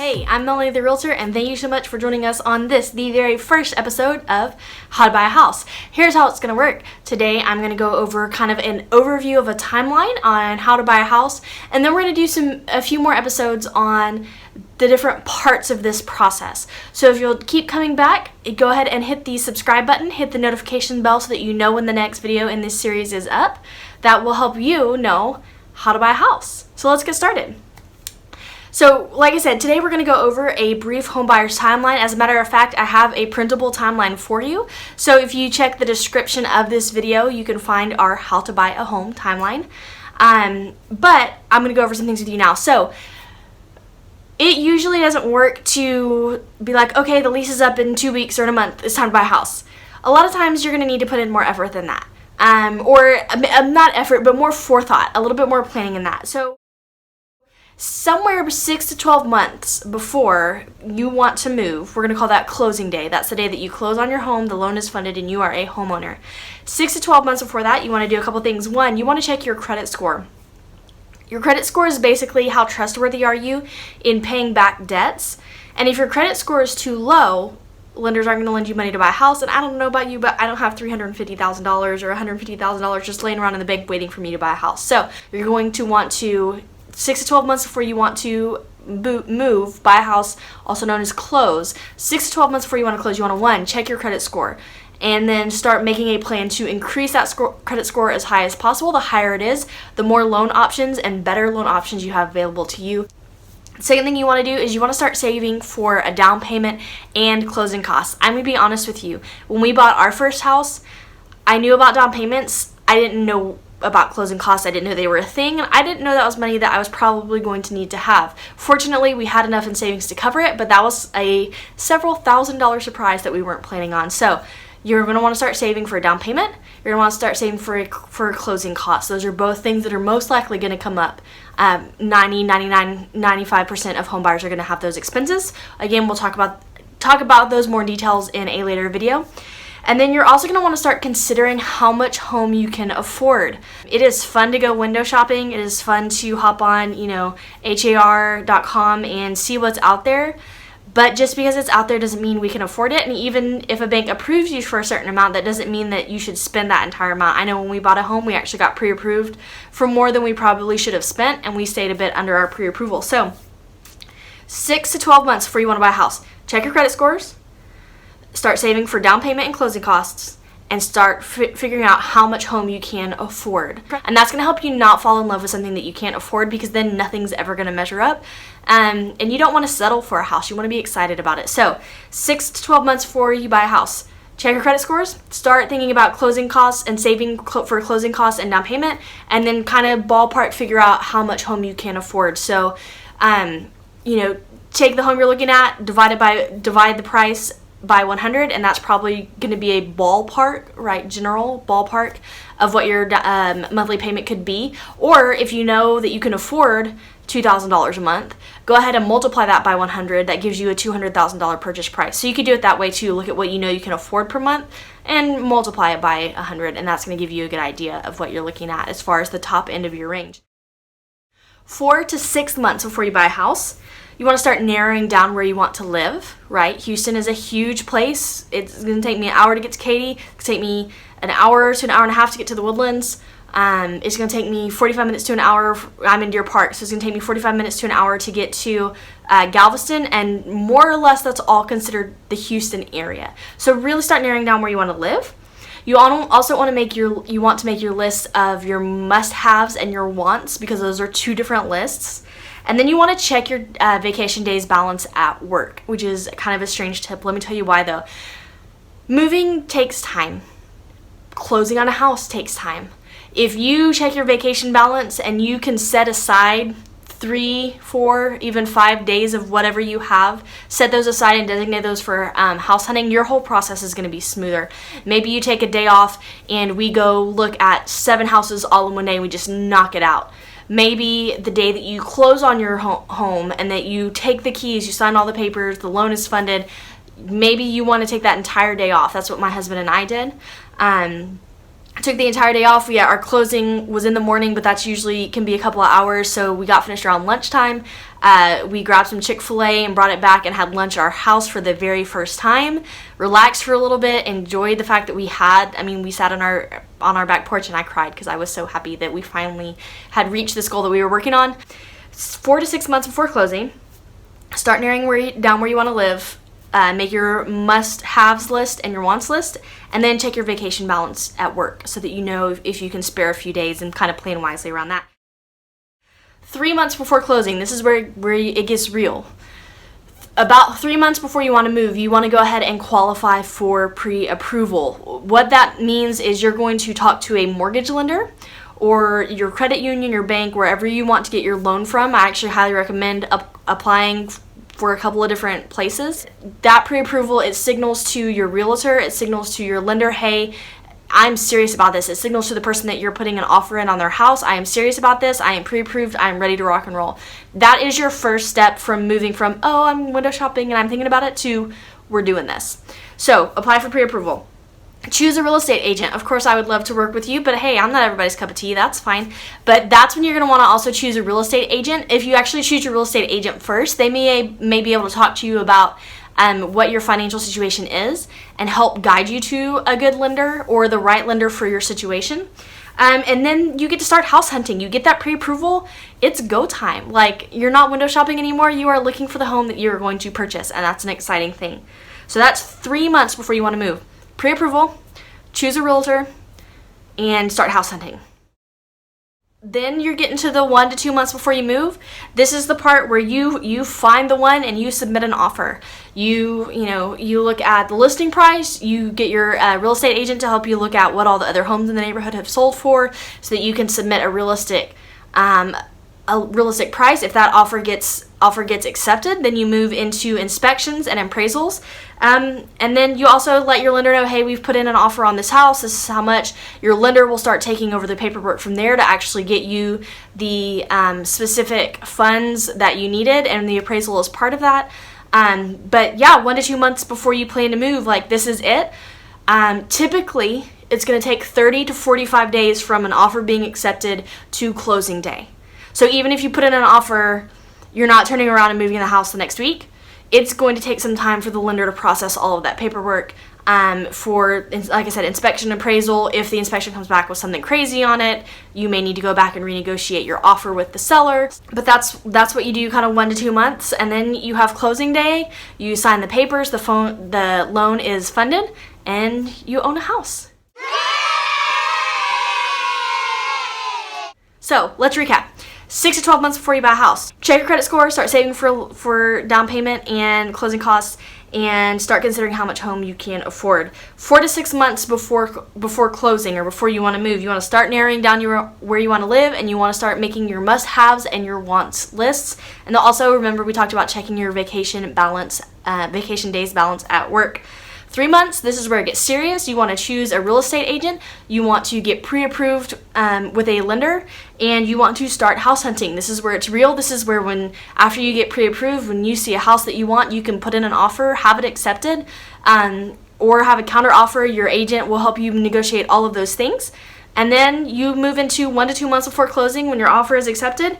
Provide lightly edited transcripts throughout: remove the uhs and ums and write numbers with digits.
Hey, I'm Melanie the Realtor, and thank you so much for joining us on this, the very first episode of How to Buy a House. Here's how it's going to work. Today, I'm going to go over kind of an overview of a timeline on how to buy a house, and then we're going to do a few more episodes on the different parts of this process. So if you'll keep coming back, go ahead and hit the subscribe button, hit the notification bell so that you know when the next video in this series is up. That will help you know how to buy a house. So let's get started. So, like I said, today we're going to go over a brief home buyer's timeline. As a matter of fact, I have a printable timeline for you. So if you check the description of this video, you can find our how to buy a home timeline. But I'm going to go over some things with you now. So it usually doesn't work to be like, okay, the lease is up in 2 weeks or in a month, it's time to buy a house. A lot of times you're going to need to put in more effort than that. Or not effort, but more forethought, a little bit more planning in that. So somewhere 6 to 12 months before you want to move, we're going to call that closing day. That's the day that you close on your home, the loan is funded, and you are a homeowner. 6 to 12 months before that, you want to do a couple things. One, you want to check your credit score. Your credit score is basically how trustworthy are you in paying back debts. And if your credit score is too low, lenders aren't going to lend you money to buy a house. And I don't know about you, but I don't have $350,000 or $150,000 just laying around in the bank waiting for me to buy a house. So you're going to want to 6 to 12 months before you want to move, buy a house, also known as close. 6 to 12 months before you want to close, you want to, one, check your credit score. And then start making a plan to increase that credit score as high as possible. The higher it is, the more loan options and better loan options you have available to you. Second thing you want to do is you want to start saving for a down payment and closing costs. I'm going to be honest with you. When we bought our first house, I knew about down payments. I didn't know about closing costs. I didn't know they were a thing, and I didn't know that was money that I was probably going to need to have. Fortunately, we had enough in savings to cover it, but that was a several $1,000 surprise that we weren't planning on. So you're going to want to start saving for a down payment. You're going to want to start saving for closing costs. Those are both things that are most likely going to come up. 90, 99, 95% of home buyers are going to have those expenses. Again, we'll talk about those more details in a later video. And then you're also going to want to start considering how much home you can afford. It is fun to go window shopping. It is fun to hop on, HAR.com and see what's out there. But just because it's out there doesn't mean we can afford it. And even if a bank approves you for a certain amount, that doesn't mean that you should spend that entire amount. I know when we bought a home, we actually got pre-approved for more than we probably should have spent, and we stayed a bit under our pre-approval. So 6 to 12 months before you want to buy a house, check your credit scores. Start saving for down payment and closing costs, and start figuring out how much home you can afford. And that's going to help you not fall in love with something that you can't afford, because then nothing's ever going to measure up. And you don't want to settle for a house. You want to be excited about it. So 6 to 12 months before you buy a house, check your credit scores, start thinking about closing costs and saving for closing costs and down payment, and then kind of ballpark figure out how much home you can afford. So, take the home you're looking at, divide the price by 100, and that's probably going to be a ballpark, right, general ballpark of what your monthly payment could be. Or if you know that you can afford $2,000 a month, go ahead and multiply that by 100. That gives you a $200,000 purchase price. So you could do it that way too. Look at what you know you can afford per month and multiply it by 100, and that's going to give you a good idea of what you're looking at as far as the top end of your range. 4 to 6 months before you buy a house, you want to start narrowing down where you want to live, right? Houston is a huge place. It's going to take me an hour to get to Katy. It's going to take me an hour to an hour and a half to get to the Woodlands. It's going to take me 45 minutes to an hour. I'm in Deer Park, so it's going to take me 45 minutes to an hour to get to Galveston, and more or less that's all considered the Houston area. So really start narrowing down where you want to live. You also want to make your list of your must-haves and your wants, because those are two different lists. And then you want to check your vacation days balance at work, which is kind of a strange tip. Let me tell you why, though. Moving takes time. Closing on a house takes time. If you check your vacation balance and you can set aside 3, 4, even 5 days of whatever you have, set those aside and designate those for house hunting, your whole process is going to be smoother. Maybe you take a day off and we go look at 7 houses all in one day and we just knock it out. Maybe the day that you close on your home and that you take the keys, you sign all the papers, the loan is funded, maybe you want to take that entire day off. That's what my husband and I did. I took the entire day off. Our closing was in the morning, but that's usually can be a couple of hours, so we got finished around lunchtime. We grabbed some Chick-fil-A and brought it back and had lunch at our house for the very first time. Relaxed for a little bit, enjoyed the fact that we sat on our back porch and I cried because I was so happy that we finally had reached this goal that we were working on. 4 to 6 months before closing, start narrowing down where you want to live. Make your must-haves list and your wants list, and then check your vacation balance at work so that you know if you can spare a few days and kind of plan wisely around that. 3 months before closing, this is where it gets real. About 3 months before you want to move, you want to go ahead and qualify for pre-approval. What that means is you're going to talk to a mortgage lender or your credit union, your bank, wherever you want to get your loan from. I actually highly recommend applying for a couple of different places. That pre-approval, it signals to your realtor, it signals to your lender, hey, I'm serious about this. It signals to the person that you're putting an offer in on their house, I am serious about this, I am pre-approved, I am ready to rock and roll. That is your first step from moving from, oh, I'm window shopping and I'm thinking about it, to we're doing this. So apply for pre-approval. Choose a real estate agent. Of course, I would love to work with you, but hey, I'm not everybody's cup of tea. That's fine. But that's when you're going to want to also choose a real estate agent. If you actually choose your real estate agent first, they may be able to talk to you about what your financial situation is and help guide you to a good lender or the right lender for your situation. And then you get to start house hunting. You get that pre-approval, it's go time. Like, you're not window shopping anymore. You are looking for the home that you're going to purchase, and that's an exciting thing. So that's 3 months before you want to move. Pre-approval, choose a realtor, and start house hunting. Then you're getting to the 1 to 2 months before you move. This is the part where you find the one and you submit an offer. You look at the listing price. You get your real estate agent to help you look at what all the other homes in the neighborhood have sold for, so that you can submit a realistic price. If that offer gets accepted, then you move into inspections and appraisals. And then you also let your lender know, hey, we've put in an offer on this house. This is how much. Your lender will start taking over the paperwork from there to actually get you the specific funds that you needed, and the appraisal is part of that. But yeah, 1 to 2 months before you plan to move, like, this is it. Typically, it's going to take 30 to 45 days from an offer being accepted to closing day. So even if you put in an offer, you're not turning around and moving in the house the next week. It's going to take some time for the lender to process all of that paperwork for, like I said, inspection, appraisal. If the inspection comes back with something crazy on it, you may need to go back and renegotiate your offer with the seller. But that's what you do, kind of 1 to 2 months, and then you have closing day. You sign the papers, the loan is funded, and you own a house. So let's recap. 6 to 12 months before you buy a house. Check your credit score, start saving for down payment and closing costs, and start considering how much home you can afford. 4 to 6 months before closing, or before you want to move, you want to start narrowing down where you want to live, and you want to start making your must-haves and your wants lists. And also remember, we talked about checking your vacation days balance at work. 3 months, this is where it gets serious. You want to choose a real estate agent. You want to get pre-approved with a lender, and you want to start house hunting. This is where it's real. This is where after you get pre-approved, when you see a house that you want, you can put in an offer, have it accepted, or have a counter offer. Your agent will help you negotiate all of those things. And then you move into 1 to 2 months before closing. When your offer is accepted,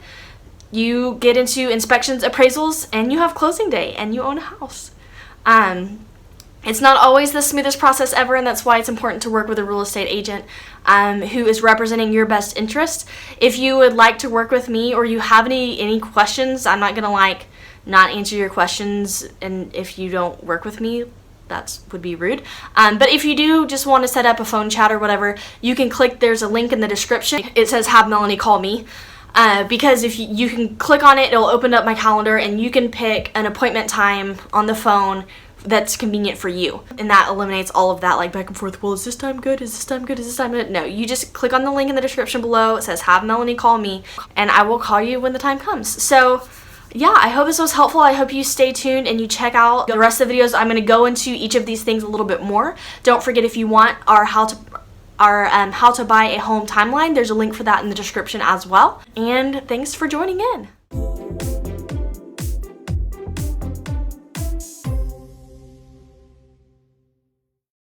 you get into inspections, appraisals, and you have closing day, and you own a house. It's not always the smoothest process ever, and that's why it's important to work with a real estate agent who is representing your best interest. If you would like to work with me, or you have any questions, I'm not going to not answer your questions, and if you don't work with me, that would be rude. But if you do just want to set up a phone chat or whatever, you can click, there's a link in the description. It says have Melanie call me. Because if you can click on it, it'll open up my calendar, and you can pick an appointment time on the phone that's convenient for you, and that eliminates all of that back and forth. Well, is this time good? Is this time good? Is this time good? No, you just click on the link in the description below. It says have Melanie call me, and I will call you when the time comes. So yeah, I hope this was helpful. I hope you stay tuned and you check out the rest of the videos. I'm going to go into each of these things a little bit more. Don't forget, if you want our how to buy a home timeline, there's a link for that in the description as well. And thanks for joining in.